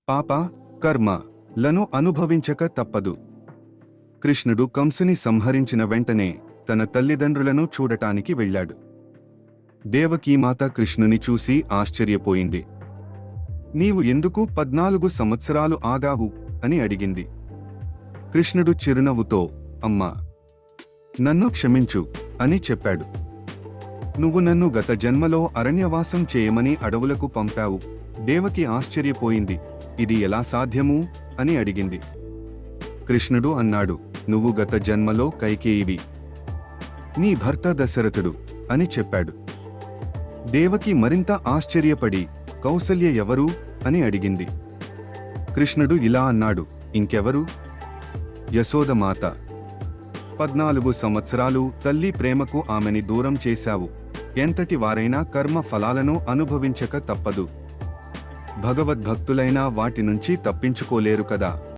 పాప కర్మ లను అనుభవించక తప్పదు. కృష్ణుడు కంసుని సంహరించిన వెంటనే తన తల్లిదండ్రులను చూడటానికి వెళ్ళాడు. దేవకీమాత కృష్ణుని చూసి ఆశ్చర్యపోయింది. నీవు ఎందుకు 14 సంవత్సరాలు ఆగావు అని అడిగింది. కృష్ణుడు చిరునవ్వుతో, అమ్మా, నన్ను క్షమించు అని చెప్పాడు. నువ్వు నన్ను గత జన్మలో అరణ్యవాసం చేయమని అడవులకు పంపావు. దేవకి ఆశ్చర్యపోయింది. ఇది ఎలా సాధ్యము అని అడిగింది. కృష్ణుడు అన్నాడు, నువ్వు గత జన్మలో కైకేయివి, నీ భర్త దశరథుడు అని చెప్పాడు. దేవకి మరింత ఆశ్చర్యపడి, కౌసల్య ఎవరు అని అడిగింది. కృష్ణుడు ఇలా అన్నాడు, ఇంకెవరు? యశోదమాత. 14 సంవత్సరాలు తల్లి ప్రేమకు ఆమెని దూరం చేశావు. ఎంతటి వారైనా కర్మ ఫలాలను అనుభవించక తప్పదు. భగవద్భక్తులైనా వాటి నుంచి తప్పించుకోలేరు కదా.